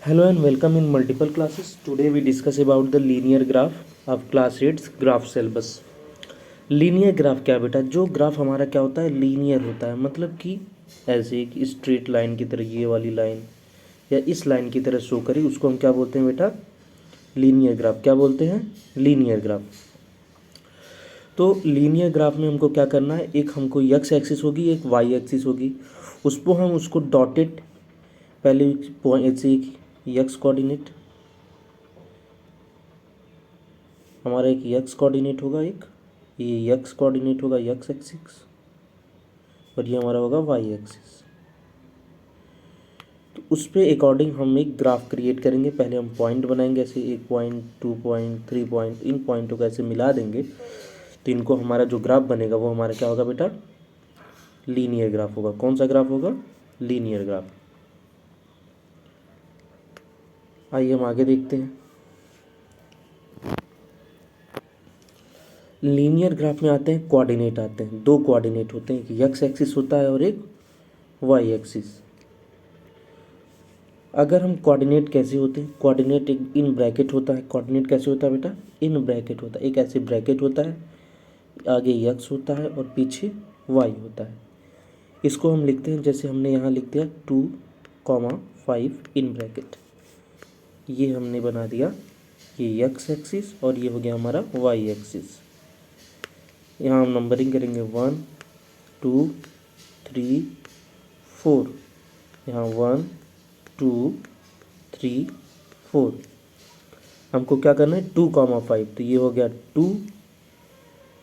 Hello and welcome in multiple classes. Today we discuss about the linear graph of class 8 graph syllabus. Linear graph क्या बेटा? जो graph हमारा क्या होता है, लीनियर होता है, मतलब कि ऐसे एक स्ट्रेट लाइन की तरह, ये वाली लाइन या इस लाइन की तरह शो करे, उसको हम क्या बोलते हैं बेटा? Linear graph. क्या बोलते हैं? Linear graph. तो लीनियर ग्राफ में हमको क्या करना है, एक हमको एक्स एक्सिस होगी, एक वाई एक्सिस होगी, उसको हम उसको डॉटेड पहले पॉइंट से एक एक्स कोऑर्डिनेट, हमारा एक एक्स कोऑर्डिनेट होगा, एक ये एक्स कोऑर्डिनेट होगा एक्स एक्सिस, और ये हमारा होगा वाई एक्सिस। तो उस पे अकॉर्डिंग हम एक ग्राफ क्रिएट करेंगे। पहले हम पॉइंट बनाएंगे, ऐसे 1 पॉइंट 2 पॉइंट 3 पॉइंट, इन पॉइंटों को ऐसे मिला देंगे, तो इनको हमारा जो ग्राफ बनेगा वो हमारा क्या होगा बेटा? लीनियर ग्राफ होगा। कौन सा ग्राफ होगा? Linear graph. आइए हम आगे देखते हैं। लीनियर ग्राफ में आते हैं कोऑर्डिनेट, आते हैं दो कोऑर्डिनेट होते हैं, एक एक्स एक्सिस होता है और एक वाई एक्सिस। अगर हम कोऑर्डिनेट कैसे होते हैं, कोऑर्डिनेट एक इन ब्रैकेट होता है। कोऑर्डिनेट कैसे होता है बेटा? इन ब्रैकेट होता है। एक ऐसे ब्रैकेट होता है, आगे एक्स होता है और पीछे वाई होता है। इसको हम लिखते हैं, जैसे हमने यहाँ लिख दिया 2,5 इन ब्रैकेट, ये हमने बना दिया ये एक्स एक्सिस और ये हो गया हमारा वाई एक्सिस। यहाँ हम नंबरिंग करेंगे 1 2 3 4, यहाँ 1 2 3 4। हमको क्या करना है? 2,5, तो ये हो गया 2,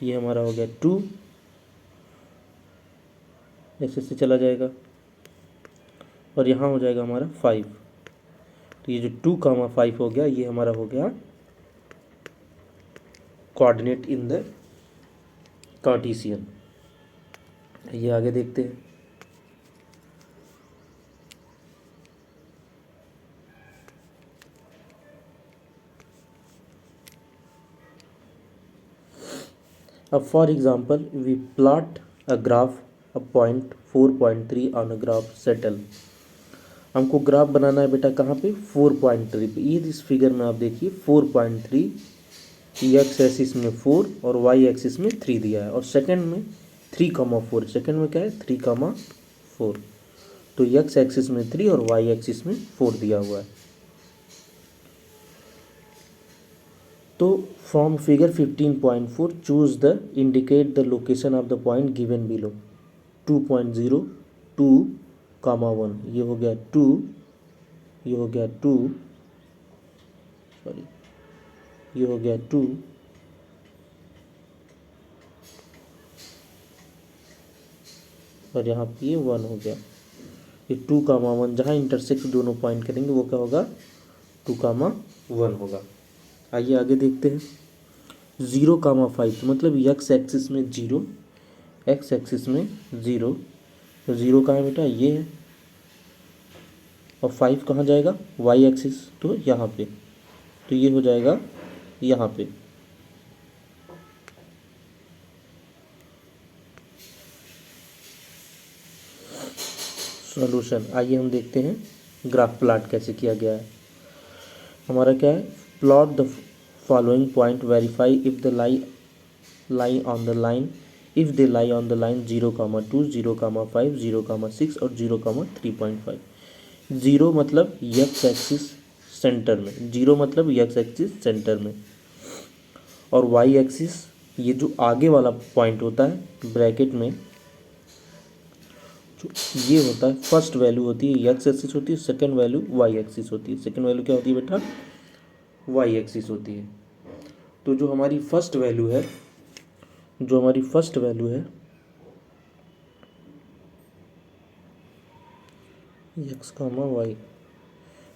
ये हमारा हो गया 2, ऐसे से चला जाएगा, और यहाँ हो जाएगा हमारा 5। तो ये जो 2,5 हो गया, ये हमारा हो गया कोऑर्डिनेट इन द कार्टेशियन। ये आगे देखते हैं। अब for example we plot a graph a point 4.3 on a graph settle. हमको ग्राफ बनाना है बेटा कहाँ पे? 4.3 पे। ये इस फिगर में आप देखिए 4.3, एक्स एक्सिस में 4 और वाई एक्सिस में 3 दिया है, और सेकंड में 3,4, सेकंड में क्या है? 3,4। तो एक्स एक्सिस में 3 और वाई एक्सिस में 4 दिया हुआ है। तो from figure 15.4 choose the indicate the location of the point given below. 2.0 2,1, ये हो गया 2, ये हो गया 2, सॉरी ये हो गया 2, और यहाँ पे ये 1 हो गया। ये 2,1 जहाँ इंटरसेक्ट दोनों पॉइंट करेंगे वो क्या होगा? 2,1 होगा। आइए आगे देखते हैं। 0,5 मतलब एक्स एक्सिस में 0, एक्स एक्सिस में 0, तो 0 कहाँ है बेटा? ये है, और 5 कहाँ जाएगा? वाई एक्सिस, तो यहाँ पे, तो ये हो जाएगा यहाँ पे। सॉल्यूशन, आइए हम देखते हैं ग्राफ प्लॉट कैसे किया गया है। हमारा क्या है? Plot the following point, verify if the lie on the line, if they lie on the line 0,2 0,5 0,6 और 0,3.5। 0 मतलब एक्स एक्सिस सेंटर में, 0 मतलब एक्स एक्सिस सेंटर में, और वाई एक्सिस ये जो आगे वाला पॉइंट होता है ब्रैकेट में, जो ये होता है फर्स्ट वैल्यू होती है एक्स एक्सिस होती है, सेकंड वैल्यू वाई एक्सिस होती है। सेकंड वैल्यू क्या होती है बेटा? वाई एक्सिस होती है। तो जो हमारी फर्स्ट वैल्यू है, जो हमारी फर्स्ट वैल्यू है एक्स कामा वाई,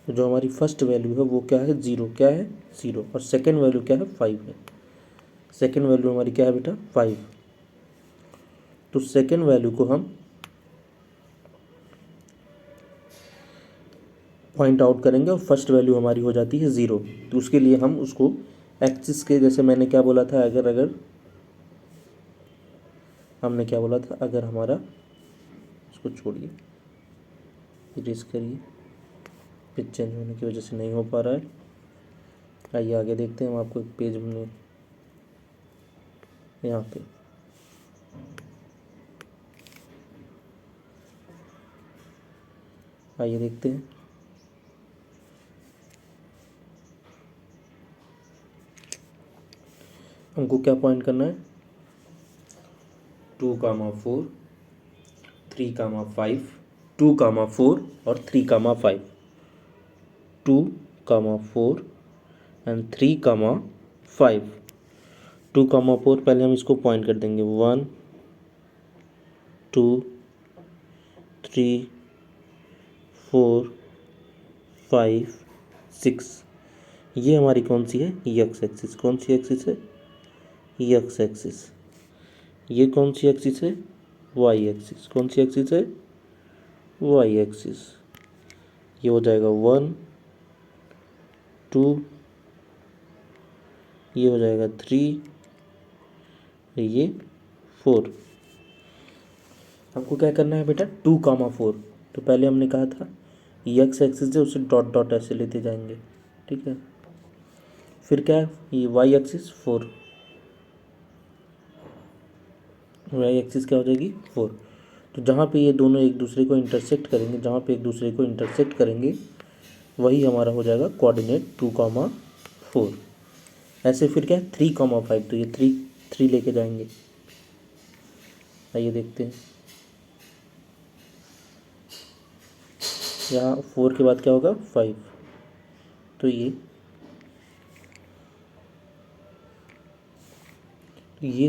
तो जो हमारी फर्स्ट वैल्यू है वो क्या है? 0। क्या है? 0। और सेकंड वैल्यू क्या है? 5 है। सेकंड वैल्यू हमारी क्या है बेटा? 5। तो सेकंड वैल्यू को हम पॉइंट आउट करेंगे और फर्स्ट वैल्यू हमारी हो जाती है 0। तो उसके लिए हम उसको एक्सिस के, जैसे मैंने क्या बोला था, अगर अगर हमने क्या बोला था, अगर हमारा, उसको छोड़िए, इरेज करिए, पेज चेंज होने की वजह से नहीं हो पा रहा है। आइए आगे देखते हैं। हम आपको एक पेज में यहाँ पे आइए देखते हैं। हमको क्या पॉइंट करना है, 2,4, 3,5, 2,4 और 3,5, 2,4 एंड 3,5। 2,4 पहले हम इसको पॉइंट कर देंगे, 1 2 3 4 5 6। ये हमारी कौन सी है, एक्स एक्सिस। कौन सी एक्सिस है, एक्स एक्सिस। ये कौन सी एक्सिस है, वाई एक्सिस। कौन सी एक्सिस है, वाई एक्सिस। ये हो जाएगा 1 2, ये हो जाएगा 3, ये 4। हमको क्या करना है बेटा, 2,4। तो पहले हमने कहा था एक्स एक्सिस है उसे डॉट डॉट ऐसे लेते जाएंगे, ठीक है। फिर क्या है, ये वाई एक्सिस 4, वाई एक्सिस क्या हो जाएगी 4। तो जहाँ पे ये दोनों एक दूसरे को इंटरसेक्ट करेंगे, जहाँ पे एक दूसरे को इंटरसेक्ट करेंगे वही हमारा हो जाएगा कोऑर्डिनेट 2,4। ऐसे फिर क्या है 3,5, तो ये 3 लेके जाएंगे। आइए देखते हैं, यहाँ 4 के बाद क्या होगा 5, तो ये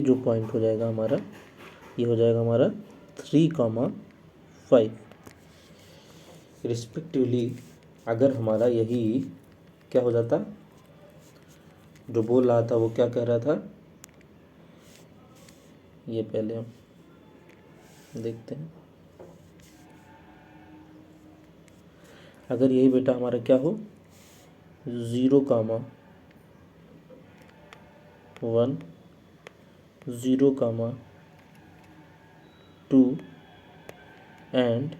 जो पॉइंट हो जाएगा हमारा, ये हो जाएगा हमारा 3,5 रिस्पेक्टिवली। अगर हमारा यही क्या हो जाता, जो बोल रहा था वो क्या कह रहा था, ये पहले हम देखते हैं। अगर यही बेटा हमारा क्या हो 0,1 0,2 एंड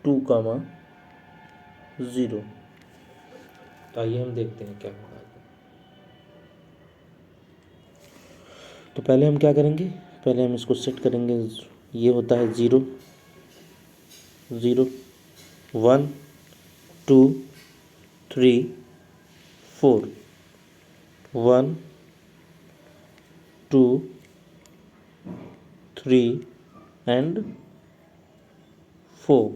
2,0, तो आइए हम देखते हैं क्या होगा। तो पहले हम क्या करेंगे, पहले हम इसको सेट करेंगे। ये होता है 0 0 1 2 3 4, 1 2 3 एंड 4।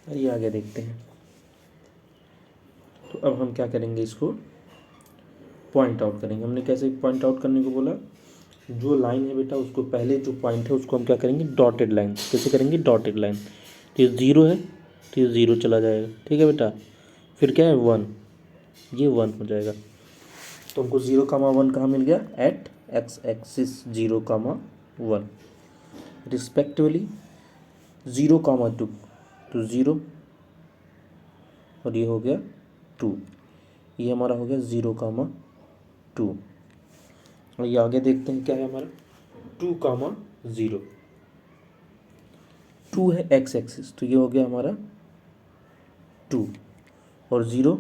आइए आगे देखते हैं। तो अब हम क्या करेंगे, इसको पॉइंट आउट करेंगे। हमने कैसे पॉइंट आउट करने को बोला, जो लाइन है बेटा उसको पहले जो पॉइंट है उसको हम क्या करेंगे, डॉटेड लाइन। कैसे करेंगे, डॉटेड लाइन। तो ये 0 है तो ये 0 चला जाएगा, ठीक है बेटा। फिर क्या है 1, ये 1 हो जाएगा। तो हमको 0,1 कहाँ मिल गया, एट एक्स एक्सिस 0,1 रिस्पेक्टिवली 0,2, तो 0 और ये हो गया 2, ये हमारा हो गया 0,2। और ये आगे देखते हैं क्या है हमारा 2,0, 2 है एक्स एक्सिस, तो ये हो गया हमारा 2 और 0,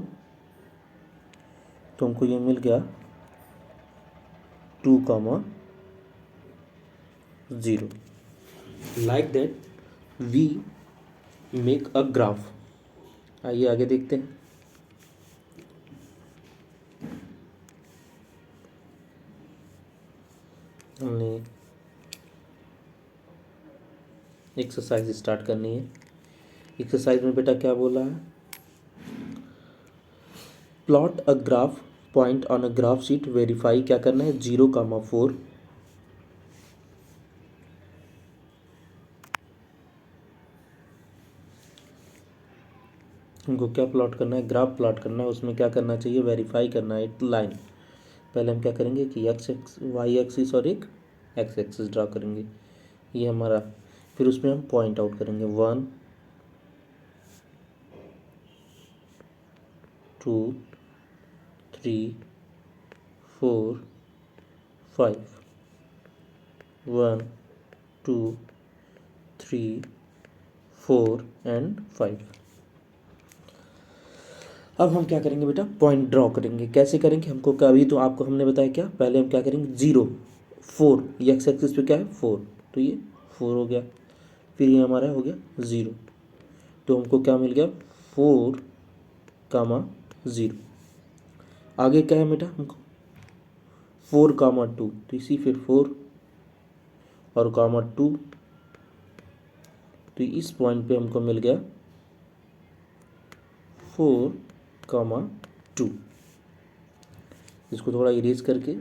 तो हमको ये मिल गया 2,0। Like that we make a graph. आइए आगे देखते हैं। हमने एक्सरसाइज स्टार्ट करनी है। एक्सरसाइज में बेटा क्या बोला है, plot a graph point on a graph sheet, verify क्या करना है 0,4 हमको क्या प्लॉट करना है, ग्राफ प्लॉट करना है। उसमें क्या करना चाहिए, वेरीफाई करना है एक लाइन। पहले हम क्या करेंगे कि एक्स एक्स वाई एक्सिस और एक एक्स एक्सिस ड्रा करेंगे, ये हमारा। फिर उसमें हम पॉइंट आउट करेंगे 1 2 3 4 5। 1 2 3 4 एंड 5। अब हम क्या करेंगे बेटा, पॉइंट ड्रॉ करेंगे। कैसे करेंगे हमको, अभी तो आपको हमने बताया क्या, पहले हम क्या करेंगे, 0 4, एक्स एक्सिस पे क्या है 4, तो ये 4 हो गया। फिर ये हमारा हो गया 0, तो हमको क्या मिल गया 4 कामा 0। आगे क्या है बेटा हमको 4 कामा 2, तो इसी फिर 4 और कामा 2, तो इस पॉइंट पे हमको मिल गया 4 कामा 2। इसको थोड़ा इरेज करके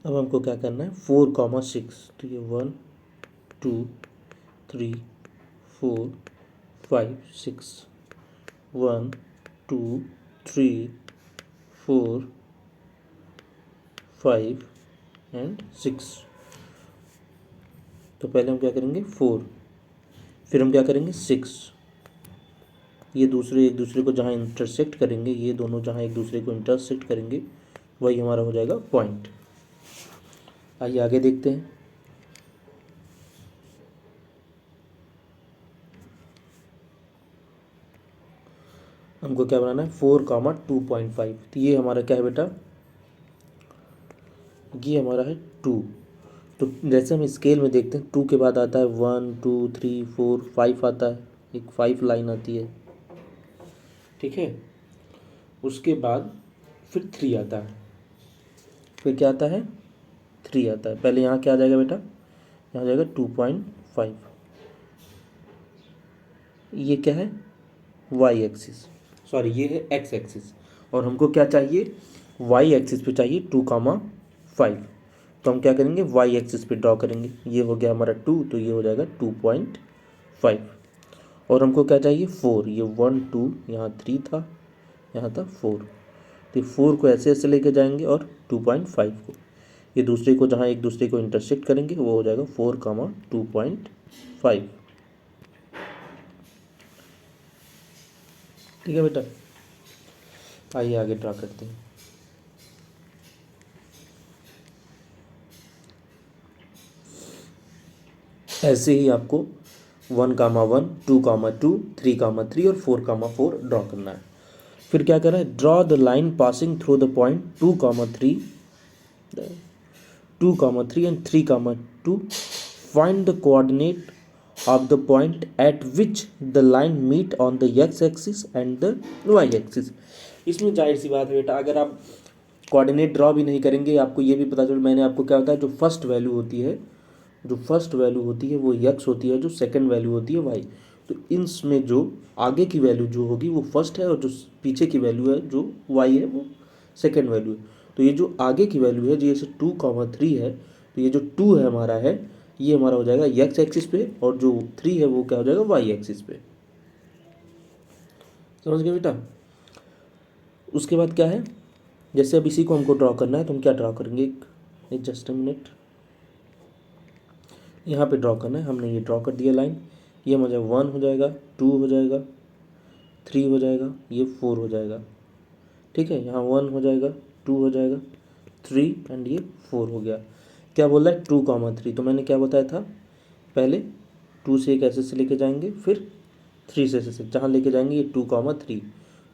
अब हमको क्या करना है 4 कामा 6, तो ये 1 2 3 4 5 6, 1 2 3 4 5 एंड 6। तो पहले हम क्या करेंगे 4, फिर हम क्या करेंगे 6, ये दूसरे एक दूसरे को जहाँ इंटरसेक्ट करेंगे, ये दोनों जहाँ एक दूसरे को इंटरसेक्ट करेंगे वही हमारा हो जाएगा पॉइंट। आइए आगे देखते हैं। हमको क्या बनाना है 4 कामा 2.5, तो ये हमारा क्या है बेटा, ये हमारा है 2। तो जैसे हम स्केल में देखते हैं 2 के बाद आता है 1 2 3 4 5 आता है, एक 5 लाइन आती है, ठीक है। उसके बाद फिर 3 आता है, फिर क्या आता है 3 आता है। पहले यहाँ क्या आ जाएगा बेटा, यहाँ आ जाएगा 2.5, ये क्या है वाई एक्सिस, सॉरी ये है एक्स एक्सिस, और हमको क्या चाहिए वाई एक्सिस पे चाहिए 2,5। तो हम क्या करेंगे वाई एक्सिस पे ड्रॉ करेंगे, ये हो गया हमारा 2, तो ये हो जाएगा 2.5। और हमको क्या चाहिए 4, ये 1 2 यहाँ 3 था, यहाँ था 4, तो 4 को ऐसे ऐसे लेके जाएंगे और 2.5 को, ये दूसरे को जहाँ एक दूसरे को इंटरसेक्ट करेंगे वो हो जाएगा 4 कामा 2.5। ठीक है बेटा, आइए आगे ड्रा करते हैं। ऐसे ही आपको 1 कामा 1 2 कामा 2 3 कामा 3 और 4 कामा 4 ड्रॉ करना है। फिर क्या करना है, draw the line passing through the point 2 comma 3 and 3 comma 2, find the coordinate of the point at which the line meet on the x axis and the y axis। इसमें जाहिर सी बात है बेटा, अगर आप कोऑर्डिनेट ड्रॉ भी नहीं करेंगे आपको ये भी पता चल, मैंने आपको क्या होता है जो फर्स्ट वैल्यू होती है, जो फर्स्ट वैल्यू होती है वो x होती है, जो सेकंड वैल्यू होती है y। तो इनमें जो आगे की वैल्यू जो होगी वो फर्स्ट है और जो पीछे की वैल्यू है जो y है वो सेकंड वैल्यू है। तो ये जो आगे की वैल्यू है जैसे 2 कामा 3 है, तो ये जो 2 है हमारा है ये हमारा हो जाएगा एक्स एक्सिस पे, और जो 3 है वो क्या हो जाएगा वाई एक्सिस पे। समझ गए बेटा। उसके बाद क्या है, जैसे अब इसी को हमको ड्रॉ करना है तो हम क्या ड्रॉ करेंगे, एक जस्ट अ मिनट, यहाँ पे ड्रॉ करना है। हमने ये ड्रॉ कर दिया लाइन, ये हमारा 1 हो जाएगा, 2 हो जाएगा, 3 हो जाएगा, ये 4 हो जाएगा, ठीक है। यहाँ 1 हो जाएगा, 2 हो जाएगा, 3 एंड ये 4 हो गया। क्या बोल रहा है 2 कामा 3, तो मैंने क्या बताया था पहले 2 से एक ऐसे से लेके जाएंगे, फिर 3 से ऐसे से जहाँ लेके जाएंगे ये 2 कामा 3।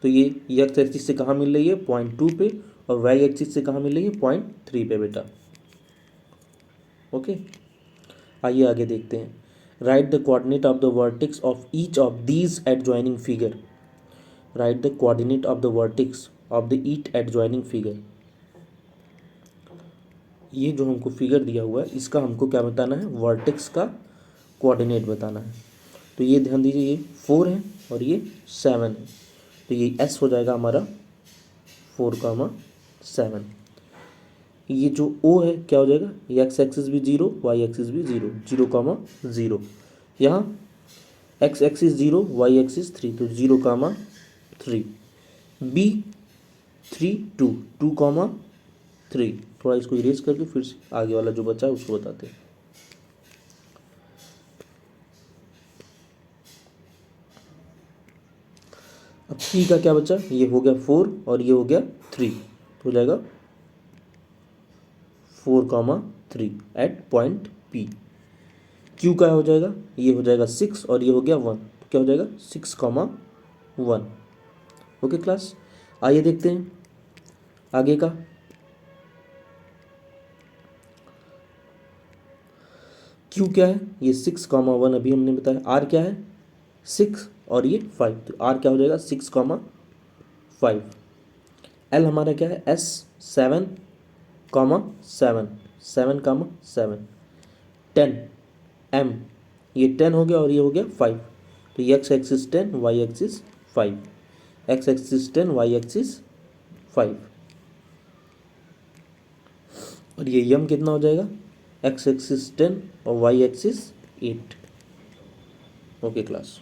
तो ये एक्स एक्सिस से कहाँ मिल रही है 0.2 पे, और वाई एक्सिस से कहाँ मिल रही है 0.3 पे बेटा। ओके, आइए आगे देखते हैं। Right the coordinate of the vertex of each of these adjoining figure. Right the coordinate of the vertex of the each adjoining figure. ये जो हमको फिगर दिया हुआ है इसका हमको क्या बताना है, वर्टेक्स का कोऑर्डिनेट बताना है। तो ये ध्यान दीजिए ये 4 है और ये 7 है, तो ये एस हो जाएगा हमारा 4 कामा 7। ये जो ओ है क्या हो जाएगा, एक्स एक्सिस भी 0 वाई एक्सिस भी 0, 0 कामा 0। यहाँ एक्स एक्सिस 0 वाई एक्सिस 3, तो 0 कामा 3। बी 3 2 2 कामा 3, थोड़ा इसको इरेज करके फिर से आगे वाला जो बचा है उसको बताते हैं। अब पी का क्या बचा, ये हो गया 4 और ये हो गया 3, हो जाएगा 4,3 एट पॉइंट पी। क्यू का हो जाएगा, ये हो जाएगा 6 और ये हो गया 1, तो क्या हो जाएगा 6,1। ओके क्लास, आइए देखते हैं आगे का। क्यू क्या है, ये 6,1 अभी हमने बताया। आर क्या है 6 और ये 5, तो आर क्या हो जाएगा 6,5। एल हमारा क्या है एस 7,7, 7,7। 10 एम, ये 10 हो गया और ये हो गया 5, तो x axis 10 y axis 5, x axis 10 y axis 5, और ये यम कितना हो जाएगा एक्स एक्सिस 10 और वाई एक्सिस 8। ओके क्लास,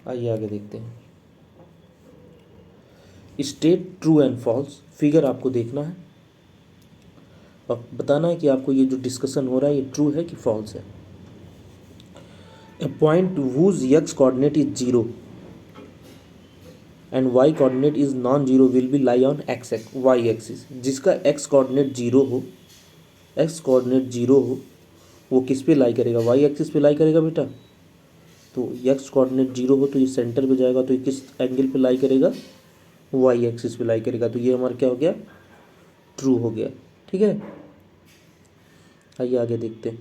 आइए आगे देखते हैं। State true and false, figure आपको देखना है और बताना है कि आपको ये जो डिस्कशन हो रहा है ये ट्रू है कि फॉल्स है। ए point whose x coordinate is 0 and y coordinate is non-zero will be lie on x y axis। जिसका x coordinate 0 हो, x coordinate 0 हो, वो किस पे लाई करेगा, y एक्सिस पे लाई करेगा बेटा। तो x coordinate 0 हो तो ये सेंटर पे जाएगा, तो ये किस एंगल पे लाई करेगा, y एक्सिस पे लाई करेगा। तो ये हमारा क्या हो गया ट्रू हो गया। ठीक है, आइए आगे देखते हैं।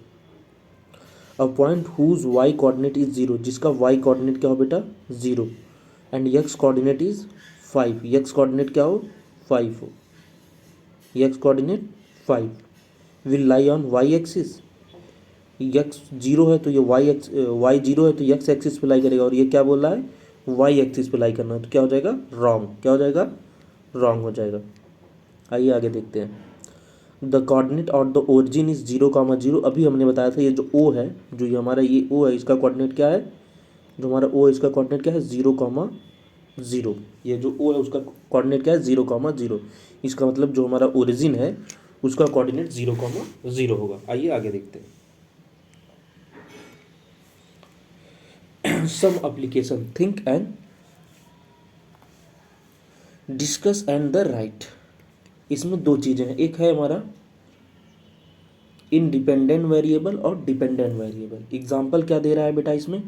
A point whose y coordinate is 0, जिसका y कोऑर्डिनेट क्या हो बेटा 0 and x coordinate is 5, x coordinate क्या हो 5 हो, x coordinate 5 will lie on y axis. x 0 है तो ये y 0 है तो x एक्सिस पे लाई करेगा, और ये क्या बोल रहा है y एक्सिस पे लाई करना है, तो क्या हो जाएगा रॉन्ग, क्या हो जाएगा रॉन्ग हो जाएगा। आइए आगे देखते हैं। द कोऑर्डिनेट और द ओरिजिन इज 0,0। अभी हमने बताया था ये जो ओ है, जो ये हमारा ये ओ है, इसका कोऑर्डिनेट क्या है, जो हमारा ओ है इसका कोऑर्डिनेट क्या है 0,0। ये जो ओ है उसका कोऑर्डिनेट क्या है 0,0। इसका मतलब जो हमारा ओरिजिन है उसका कोऑर्डिनेट 0,0 होगा। आइए आगे देखते हैं। Some application, think and discuss and the right. इसमें दो चीज़ें हैं, एक है हमारा इंडिपेंडेंट वेरिएबल और डिपेंडेंट वेरिएबल। एग्जाम्पल क्या दे रहा है बेटा इसमें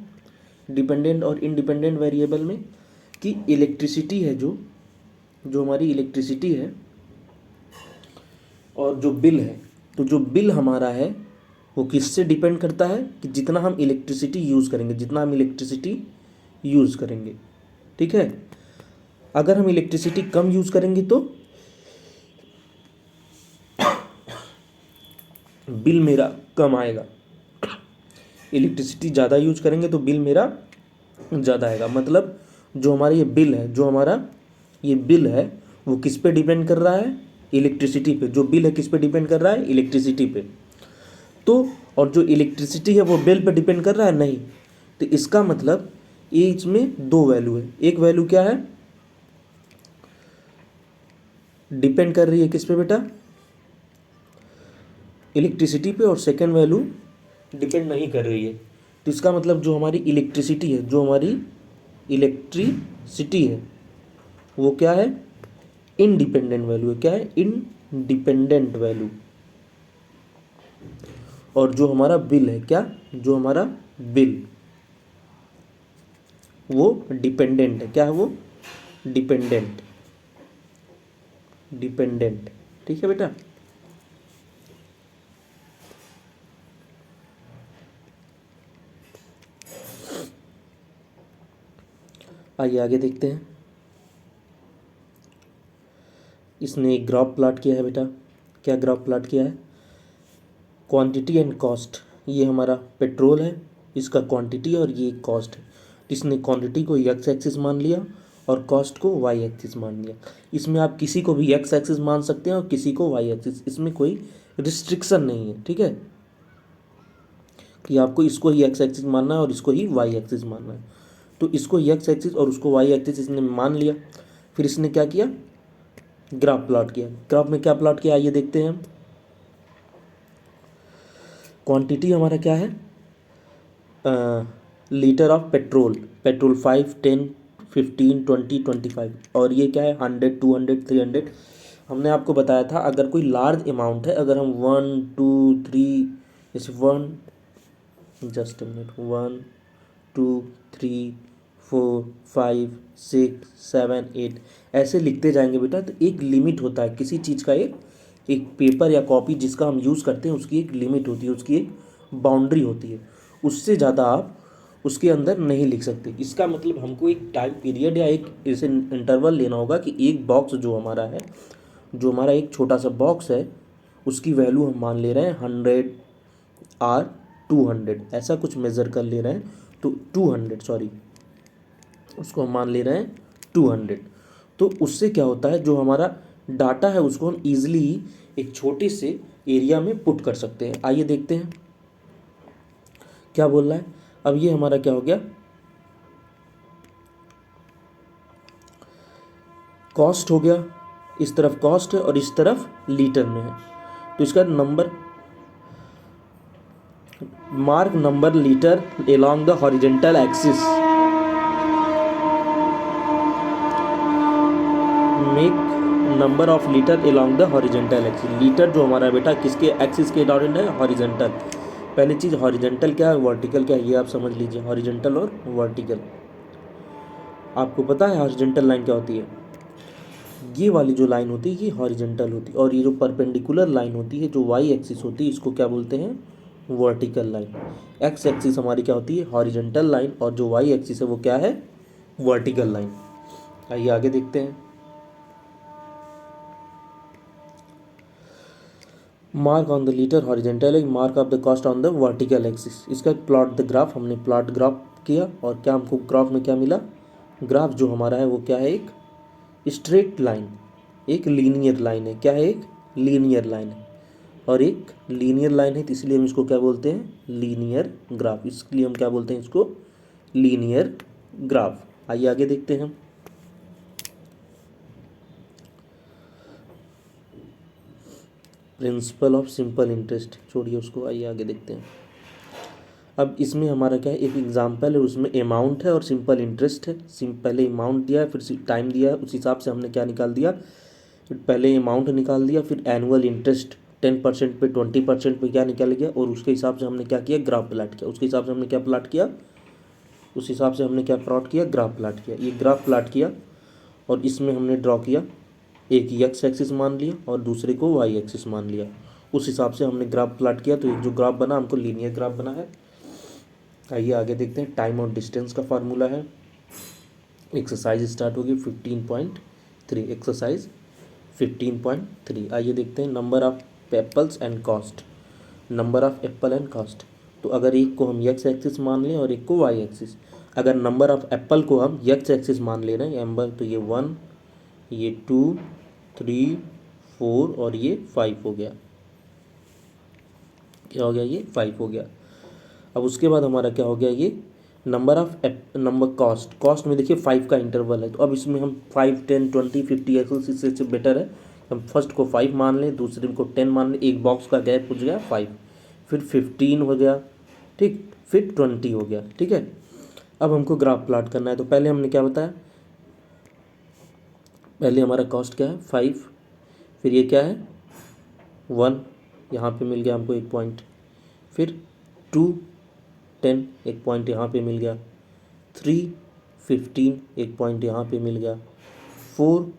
डिपेंडेंट और इंडिपेंडेंट वेरिएबल में, कि इलेक्ट्रिसिटी है जो जो हमारी इलेक्ट्रिसिटी है और जो बिल है, तो जो बिल हमारा है वो किससे डिपेंड करता है कि जितना हम इलेक्ट्रिसिटी यूज़ करेंगे, जितना हम इलेक्ट्रिसिटी यूज़ करेंगे। ठीक है, अगर हम इलेक्ट्रिसिटी कम यूज़ करेंगे तो बिल मेरा कम आएगा, इलेक्ट्रिसिटी ज़्यादा यूज करेंगे तो बिल मेरा ज़्यादा आएगा। मतलब जो हमारा ये बिल है, जो हमारा ये बिल है वो किस पे डिपेंड कर रहा है इलेक्ट्रिसिटी पे। जो बिल है किस पे डिपेंड कर रहा है इलेक्ट्रिसिटी पे। तो और जो इलेक्ट्रिसिटी है वो बिल पे डिपेंड कर रहा है नहीं। तो इसका मतलब ये इसमें दो वैल्यू है, एक वैल्यू क्या है डिपेंड कर रही है किस पे बेटा इलेक्ट्रिसिटी पे, और सेकेंड वैल्यू डिपेंड नहीं कर रही है। तो इसका मतलब जो हमारी इलेक्ट्रिसिटी है, जो हमारी इलेक्ट्रिसिटी है वो क्या है इनडिपेंडेंट वैल्यू है। क्या है इनडिपेंडेंट वैल्यू। और जो हमारा बिल है क्या, जो हमारा बिल वो डिपेंडेंट है। क्या है वो डिपेंडेंट, डिपेंडेंट। ठीक है बेटा, आइए आगे देखते हैं। इसने एक ग्राफ प्लॉट किया है बेटा। क्या ग्राफ प्लॉट किया है, क्वांटिटी एंड कॉस्ट। ये हमारा पेट्रोल है, इसका क्वांटिटी और ये कॉस्ट है। इसने क्वांटिटी को एक्स एक्सिस मान लिया और कॉस्ट को वाई एक्सिस मान लिया। इसमें आप किसी को भी एक्स एक्सिस मान सकते हैं और किसी को वाई एक्सिस, इसमें कोई रिस्ट्रिक्शन नहीं है। ठीक है, कि आपको इसको ही एक्स एक्सिस मानना है और इसको ही वाई एक्सिस मानना है। तो इसको एक्स एक्सिस और उसको वाई एक्सिस इसने मान लिया। फिर इसने क्या किया ग्राफ प्लॉट किया। ग्राफ में क्या प्लॉट किया आइए देखते हैं हम। क्वांटिटी हमारा क्या है लीटर ऑफ पेट्रोल, पेट्रोल 5, 10, 15, 20, 25, और ये क्या है 100, 200, 300। हमने आपको बताया था अगर कोई लार्ज अमाउंट है, अगर हम 1, 2, 3, इस 1, जस्ट मिनट, 1, 2, 3, 4, 5, 6, 7, 8 ऐसे लिखते जाएंगे बेटा। तो एक लिमिट होता है किसी चीज़ का, एक एक पेपर या कॉपी जिसका हम यूज़ करते हैं उसकी एक लिमिट होती है, उसकी एक बाउंड्री होती है। उससे ज़्यादा आप उसके अंदर नहीं लिख सकते। इसका मतलब हमको एक टाइम पीरियड या एक ऐसे इंटरवल लेना होगा कि एक बॉक्स जो हमारा है, जो हमारा एक छोटा सा बॉक्स है, उसकी वैल्यू हम मान ले रहे हैं 100 आर 200, ऐसा कुछ मेज़र कर ले रहे हैं। तो 200, सॉरी, उसको हम मान ले रहे हैं 200। तो उससे क्या होता है, जो हमारा डाटा है उसको हम ईजिली एक छोटे से एरिया में पुट कर सकते हैं। आइए देखते हैं क्या बोल रहा है। अब ये हमारा क्या हो गया, कॉस्ट हो गया। इस तरफ कॉस्ट है और इस तरफ लीटर में है। तो इसका number, mark number litre along the horizontal axis, make number of litre along the horizontal axis. Litre जो हमारा बेटा किसके एक्सिस के अकॉर्डिंग है, हॉरिजेंटल। पहली चीज़ हॉरिजेंटल क्या है, वर्टिकल क्या है, ये आप समझ लीजिए, हॉरिजेंटल और वर्टिकल। आपको पता है हॉरिजेंटल लाइन क्या होती है, ये वाली जो लाइन होती है ये हॉरिजेंटल होती है, और ये जो परपेंडिकुलर लाइन होती है जो वाई एक्सिस होती है इसको क्या बोलते हैं, वर्टिकल लाइन। एक्स एक्सिस हमारी क्या होती है, हॉरिजेंटल लाइन, और जो वाई एक्सिस है वो क्या है, वर्टिकल लाइन। आइए आगे देखते हैं। Mark on the litre horizontal, mark of the cost on the vertical axis. इसका प्लॉट द ग्राफ, हमने प्लॉट ग्राफ किया और क्या हमको ग्राफ में क्या मिला, ग्राफ जो हमारा है वो क्या है, एक स्ट्रेट लाइन, एक लीनियर लाइन है। क्या है, एक लीनियर लाइन है, और एक लीनियर लाइन है तो इसलिए हम इसको क्या बोलते हैं, लीनियर ग्राफ। इसलिए हम क्या बोलते हैं इसको, लीनियर ग्राफ। आइए आगे देखते हैं हम। प्रिंसिपल ऑफ सिंपल इंटरेस्ट छोड़िए उसको, आइए आगे देखते हैं। अब इसमें हमारा क्या है, एक एग्जांपल है, उसमें अमाउंट है और सिंपल इंटरेस्ट है। पहले अमाउंट दिया है, फिर टाइम दिया है, उस हिसाब से हमने क्या निकाल दिया, फिर पहले अमाउंट निकाल दिया, फिर एनुअल इंटरेस्ट 10% पे 20% पे क्या निकल गया, और उसके हिसाब से हमने क्या किया, ग्राफ प्लाट किया। उसके हिसाब से हमने क्या प्लाट किया, उस हिसाब से हमने क्या प्लॉट किया, ग्राफ प्लाट किया। ये ग्राफ प्लाट किया और इसमें हमने ड्रॉ किया, एक एक्स एक्सिस मान लिया और दूसरे को वाई एक्सिस मान लिया। उस हिसाब से हमने ग्राफ प्लाट किया, तो एक जो ग्राफ बना हमको लीनियर ग्राफ बना है। आइए आगे देखते हैं। टाइम और डिस्टेंस का फार्मूला है। एक्सरसाइज स्टार्ट होगी 15.3, एक्सरसाइज 15.3। आइए देखते हैं। Number of apples and cost, number of Apple and cost. तो अगर एक को हम एक्स एक्सिस मान लें और एक को वाई एक्सिस, अगर नंबर ऑफ एप्पल को हम एक्स एक्सिस मान ले रहे हैं एम्बल, तो ये 1, ये 2, 3, 4 और ये 5 हो गया। क्या हो गया, ये 5 हो गया। अब उसके बाद हमारा क्या हो गया, ये number of number cost, cost में देखिए 5 का इंटरवल है। तो अब इसमें हम 5, 10, 20, 50 एक्सिस से बेटर है हम फर्स्ट को 5 मान लें, दूसरे को 10 मान लें, एक बॉक्स का गैप हो गया 5, फिर 15 हो गया, ठीक, फिर 20 हो गया, ठीक है। अब हमको ग्राफ प्लॉट करना है। तो पहले हमने क्या बताया, पहले हमारा कॉस्ट क्या है 5, फिर ये क्या है 1, यहाँ पे मिल गया हमको एक पॉइंट, फिर 2, 10 एक पॉइंट यहाँ पे मिल गया, 3, 15 एक पॉइंट यहाँ पे मिल गया, 4,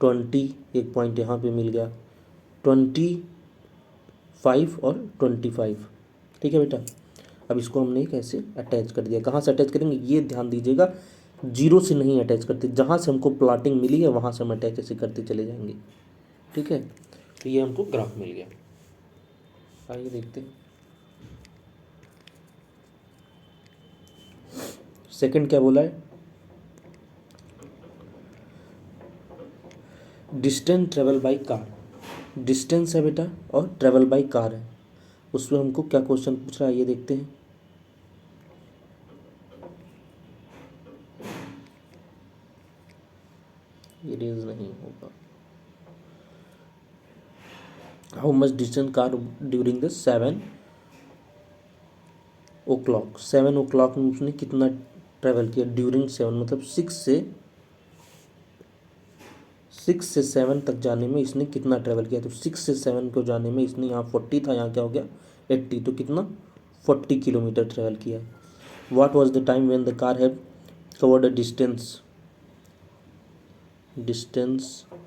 20 एक पॉइंट यहाँ पे मिल गया, 25 और 25, ठीक है बेटा। अब इसको हमने एक ऐसे अटैच कर दिया। कहाँ से अटैच करेंगे, ये ध्यान दीजिएगा, जीरो से नहीं अटैच करते, जहाँ से हमको प्लॉटिंग मिली है वहाँ से हम अटैच ऐसे करते चले जाएंगे, ठीक है। तो ये हमको ग्राफ मिल गया। आइए देखते हैं सेकंड क्या बोला है, distance travel by car. Distance है बेटा और ट्रेवल बाई कार है, उसमें हमको क्या क्वेश्चन पूछ रहा है ये देखते हैं। इरेज नहीं होगा। How much distance car during the 7 o'clock, 7 o'clock में उसने कितना ट्रैवल किया ड्यूरिंग 7, मतलब 6 से 7 तक जाने में इसने कितना ट्रैवल किया। तो 6 से 7 को जाने में इसने यहाँ 40 था, यहाँ क्या हो गया 80, तो कितना 40 किलोमीटर ट्रैवल किया। What was the time when the car have covered a distance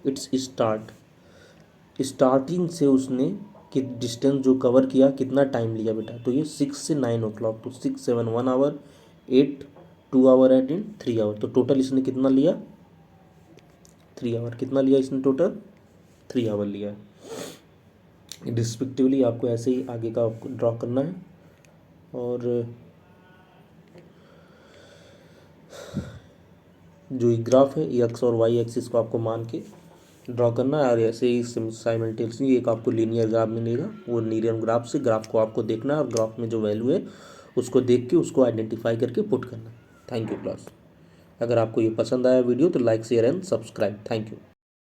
it's starting से उसने कि डिस्टेंस जो कवर किया कितना टाइम लिया बेटा। तो ये 6 से 9 o'clock, तो 6 7 1 hour, 8 2 hour and in 3 hour, तो टोटल इसने कितना लिया 3 आवर। कितना लिया इसने टोटल 3 आवर लिया है। रिस्पेक्टिवली आपको ऐसे ही आगे का ड्रॉ करना है और जो ये ग्राफ है एक्स और वाई एक्सिस को आपको मान के ड्रॉ करना है और ऐसे ही साइमल्टेनियसली एक आपको लीनियर ग्राफ मिलेगा। वो लीनियर ग्राफ से ग्राफ को आपको देखना है और ग्राफ में जो वैल्यू है उसको देख के उसको आइडेंटिफाई करके पुट करना है। Thank you class. अगर आपको ये पसंद आया वीडियो तो like share and subscribe. Thank you.